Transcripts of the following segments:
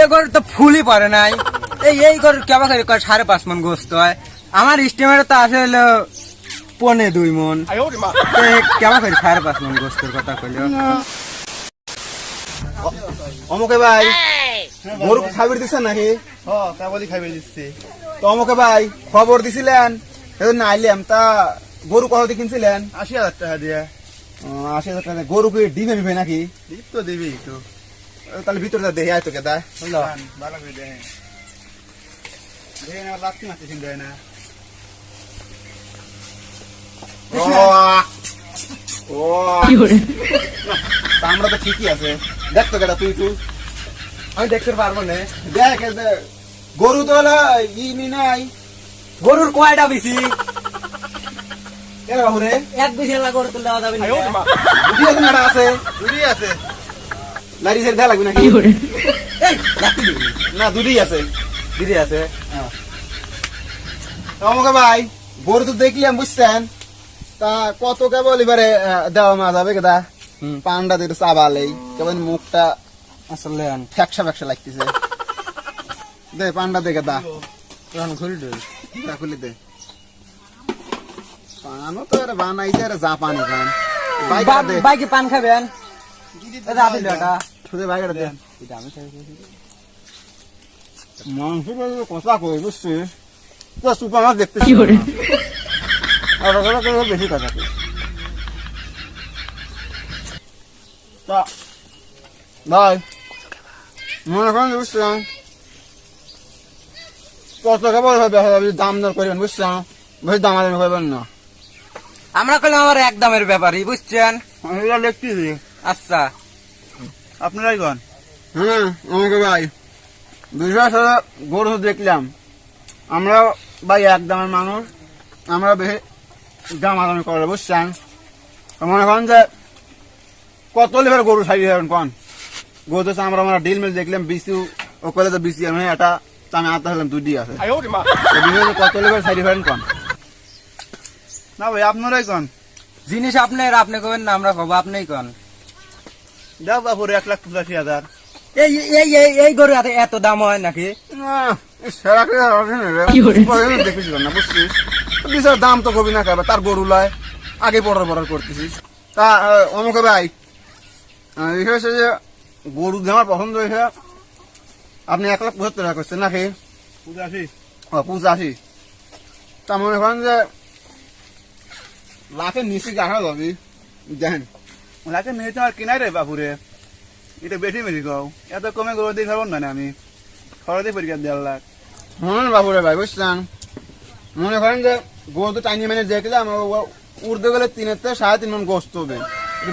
এ গরু তো ফুলই পড়ে নাই। এই গরুর কেবা করে 5.5 মন গোস্ত হয়। আমার স্টিমারে তো আসে হলো 1.25 মন। কেবা করে 5.5 মন গোস্তের কথা কইলো। অমুকে ভাই গরু খাবার দিচ্ছেন নাকি? কেবলই খাইবে দিচ্ছি। তো অমুকে ভাই খবর দিছিলেন সেদিন আইলাম, তা গরু কত দিয়ে কিনছিলেন? 80,000 টাকা দিয়ে। 80,000 টাকা। গরু কি ডিমে মিবে নাকি? দিত তো দিবি একটু। তাহলে ভিতরে দেখে আয় তোকে দা বুঝলো। ভালো করে দেখেন। দেখেন আমার লাগতে মারতে চিন্তা হয় না। আমরা তো ঠিকই আছে। দেখ তো কেটা তুই তুই আমি দেখতে পারবো না। দেখ গরু তো হলো ই নাই। গরুর কয়টা বেশি? কেন বাবু রে? এক বেশি গরু তো দেওয়া যাবে না। দুটি আছে না আছে? দুটি আছে। লারি সের দেয়া লাগবে নাকি? এই রাখতে দিবি না দুটি আছে। দিদি আছে। আমাকে ভাই গরু তো দেখলাম বুঝছেন, তা কত কেবল এবারে দেওয়া মা যাবে কেদা? পান্ডা দিয়ে চাবালেই কেবল মুখটা আসলে ফ্যাকসা ফ্যাকসা লাগতেছে। দে পান্ডা দেখে দা তখন খুলে দিই। খুলে দে। পানও তো এরা বানাইছে জাপানি পান। বাইকে পান খাবেন? রাতে লটা শুধু বাইকটা দেন। এটা আমি খাই। মাংস কথা কই বুঝছিস? তো সুপার মাছ দেখতেছি আর ওরা তো বেশি কথা কই। তা ভাই মনে করেন বুঝছেন কত কেবল দাম দর করবেন বুঝছেন, বেশি দাম আদামি করবেন না। আমরা করলাম আমার এক দামের ব্যাপারই বুঝছেন। এটা দেখতেছি। আচ্ছা আপনারাই কোন? হ্যাঁ আমাকে ভাই 200 গরু দেখলাম, আমরা ভাই এক দামের মানুষ, আমরা বেশি দাম আদামি করে বুঝছেন। মনে করেন যে কত লেবার গরু সাইড হবেন কন গরু তো আমরা ডিল মিল দেখলাম বিসি ও কলে তো বিসি আমি এটা আমি আনতে হলাম দুটি আছে। কত লেবার সাইড হবেন কন? না ভাই আপনারাই কোন? জিনিস আপনার আপনি কবেন না আমরা কব আপনিই কন। দেখ বাপুরে 1,85,000। এই গরু এত দাম হয় নাকি? দেখিস না বুঝছিস, বিচার দাম তো কবি না খাবে তার গরু লয় আগে পড়ার করতেছিস। তা অমুকে ভাই হয়েছে যে গরু যে আমার পছন্দ হয়েছে, আপনি 1,75,000 টাকা করছেন নাকি? 85। 85। তা মনে করেন যে লাখের নিচে রাখা যাবি দেখেন। লাখের নিয়ে তো আর কিনাই রে বাপুরে, এটা বেশি মেশি গাও। এত কমে গরু দিয়ে খাবো না আমি, খরচে পরীক্ষা 1.5 লাখ। শুনুন বাবুরে ভাই বুঝছেন, মনে করেন যে গরু তো টাইনি মানে দেখলাম উর্দে গেলে 3 থেকে 3.5 মন গোস্ত হবে।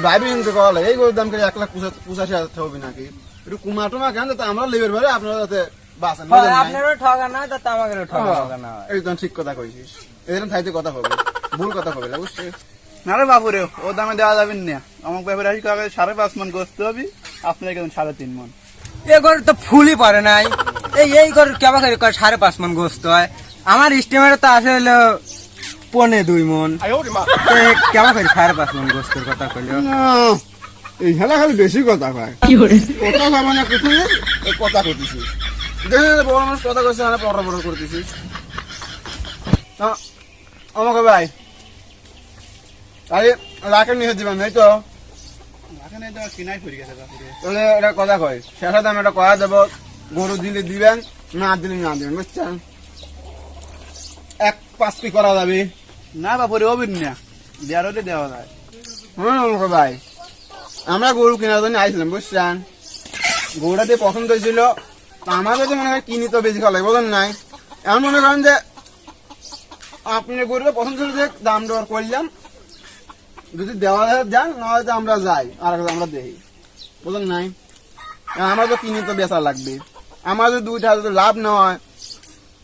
ভাবি কিন্তু কল এই গরুর দাম করে 1,85,000 হবে নাকি? একটু কুমাটুমা কেন যাতে আমরা লেবের ভাবে আপনারা যাতে বাঁচেন। আপনারও ঠকা না তো আমাদেরও ঠকা না। একদম ঠিক কথা কইছিস, এরকম থাইতে কথা হবে, ভুল কথা হবে না বুঝছিস। না রে বাপুরে ও দামে দেওয়া যাবেন না। আমার ব্যাপারে আসি 5.5 মন গোস্ত হবে, আপনার কেমন 3.5 মন। এ গরু তো ফুলই পড়ে নাই। এই গরুর কেবা করে 5.5 মন গোস্ত হয়। আমার স্টিমারে তো আসে হলো 1.25 মন। কেবা করে 5.5 মন গোস্তের কথা কইলো। এই খেলা খালি বেশি কথা কয়, কথা খাবো না কিছু কথা করতেছিস। বড় মানুষ কথা কইছে না পড়া করতেছিস। আমাকে ভাই আরে লাখের নিয়ে দিবেন এই তো এখানে তো কিনাই পড়ে গেছে বাপুরে। তাহলে এটা কথা কয় শেষে দাম এটা কয়া দেবো, গরু দিলে দিবেন না দিলে না দিবেন বুঝছেন। 1.5 করা যাবে না বাপুরে হবেন না, দেওয়ার হলে দেওয়া যায়। হ্যাঁ আমাকে ভাই আমরা গরু কেনার জন্য আইছিলাম বুঝছেন, গরুটা দিয়ে পছন্দ হয়েছিল। আমাদের তো মনে হয় কিনি তো বেশি খাওয়া লাগে বলেন নাই। এমন মনে করেন যে আপনি গরুটা পছন্দ হলে যে দাম দর করলাম, যদি দেওয়া যান না হয়তো আমরা যাই আর আমরা দেখি বলেন নাই। আমরা তো কিনে তো বেচা লাগবে, আমার যদি 2টা যদি লাভ না হয়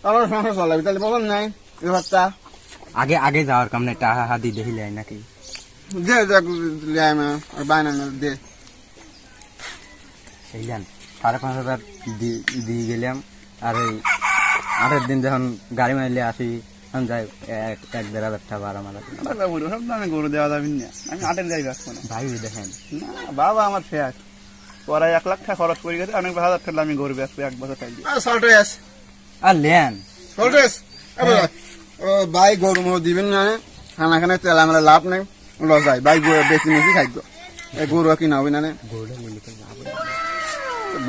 তাহলে সংসার চলা লাগবে, তাহলে বলেন নাই ব্যাপারটা। আগে যাওয়ার কামনে টাহা হাদি দেখিলে নাকি? দে দেখ বায়না দে সেইলেন 5.5 দিয়ে গেলাম। আর ওই আরের দিন যখন গাড়ি মাইলে আসি তখন যাই 1-1.5 টাকা ভাড়া মারা। বাপুরে সব দামে গরু দেওয়া যাবেন না, আমি 8 যাই ব্যস্ত না। ভাই দেখেন না বাবা আমার শেষ পরে 1 লাখ টাকা খরচ করে গেছে, অনেক 1000 টাকা আমি গরু বেচবো 1 বছর টাইম। সল্টেস আর লেন সল্টেস ভাই গরু মরু দিবেন না, খানা খানা তেল আমরা লাভ নেই, লস যায় ভাই বেশি মেশি খাইব, এই গরু কিনা হবে না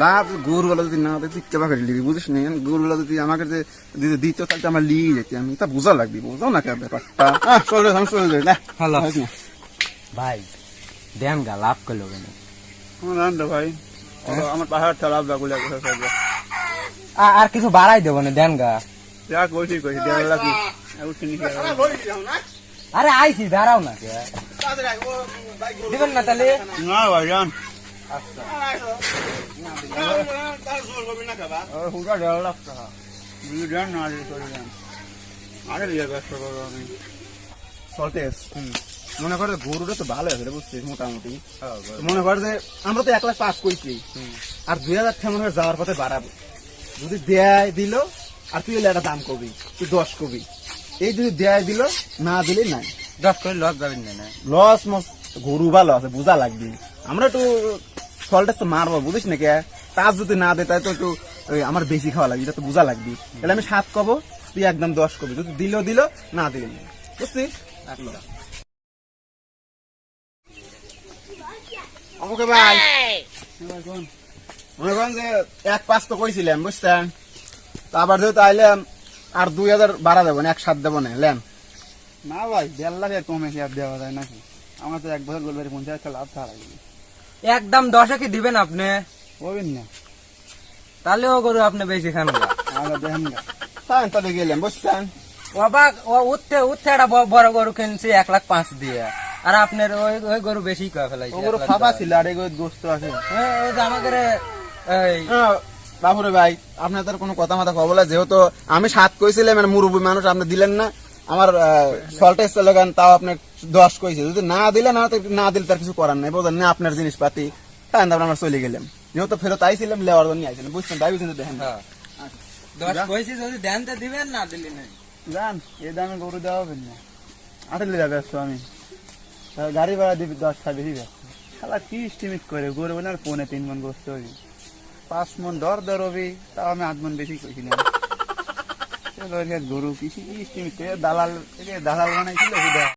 লাভ। গরুগুলো যদি না তুই কেবা করে লিবি বুঝিস নি, গরুগুলো যদি আমাকে দিত তাহলে আমরা লিয়ে যেতি, আমি তা বোঝা লাগবি, বোঝাও না কে ব্যাপারটা। সল্টেস আমি চলে যাই না হ্যালো ভাই, দেন গা লাভ করলো কেন? জান তো ভাই, আমার পাহাড় ঠেলা বাগুলা সব আর কিছু বাড়াই দেবো না, দেন গা। যা কইছি 1.5 লাখ আরে আইছি, দাঁড়াও না কে দিবেন না তাহলে? না ভাই জান, হুটা 1.5 লাখ টাকা বুঝলি, জান না আরে করে জান, আরে লিয়ে ব্যস্ত করবো আমি। সল্টেস মনে করে গরুটা তো ভালো আছে রে, বুঝছিস মোটামুটি। মনে কর যে আমরা তো 1 লাখ 5 কইছি, আর 2000 টাকা মনে হয় যাওয়ার পথে বাড়াবো, যদি দেয় দিল আর তুই একটা দাম কবি, তুই 10 কবি, এই যদি দেয় দিল না দিলে নাই 10 করে লস যাবেন না? লস মস, গরু ভালো আছে বোঝা লাগবে, আমরা একটু সল্টেস তো মারবো বুঝিস না কে, তার যদি না দেয় তাই তো একটু আমার বেশি খাওয়া লাগবে, এটা তো বোঝা লাগবে। তাহলে আমি 7 কব, তুই একদম 10 কবি, যদি দিল না দিলে নাই, বুঝছিস? আমাকে ভাই মনে করেন যে 1.5 তো কইছিলাম বুঝছেন, তো আবার যেহেতু আইলাম আর 2000 বাড়া দেবো না, 1.7 দেবো না লেন। না ভাই 1.5 লাখ কমে কি আর দেওয়া যায় নাকি? আমার তো 1 বছর গরু 50 টাকা লাভ ছাড়া লাগবে, একদম 10 কি দিবেন আপনি? হবেন না তাহলেও গরু আপনি বেশি খান গা। আগে দেখেন না তাই তবে গেলাম বুঝছেন, অবাক উঠতে একটা বড় গরু কিনছি 1 লাখ 5 দিয়ে, আর আপনার ওই গরু বেশি কয়ে ফেলাইছে। ওগুলো ফাঁপা ছিল আর এগুলো গোস্ত আছে। ওই যে আমাদের এই বাবুরে ভাই আপনার তার কোনো কথা মাথা খবর, যেহেতু আমি 7 কইছিলাম, মানে মুরব্বী মানুষ আপনি দিলেন না, আমার সল্টেস লাগান তাও আপনি 10 কইছে, যদি না দিলে না দিলে তার কিছু করার নাই, বোঝেন না আপনার জিনিসপাতি, তাই তারপর আমরা চলে গেলাম, যেহেতু ফেরত আইছিলাম লেওয়ার জন্য আইছিলাম বুঝছেন, তাই বুঝছেন দেখেন। 10 কইছি, যদি দেন তো দিবেন, না দিলি নাই। জান এই দামে গরু দেওয়া হবে না, 8 লিটার ব্যস্ত আমি, গাড়ি ভাড়া দিবি 10 টাকা বেশি ব্যস্ত, শালা কি এস্টিমেট করে গরু বলে আর 3.5 মন গোস্ত হবি, 5 মন দর হবি, তাও আমি 8 মন বেশি কইছিলাম। গরু কৃষি কি এস্টিমেট করে দালাল বানাইছিল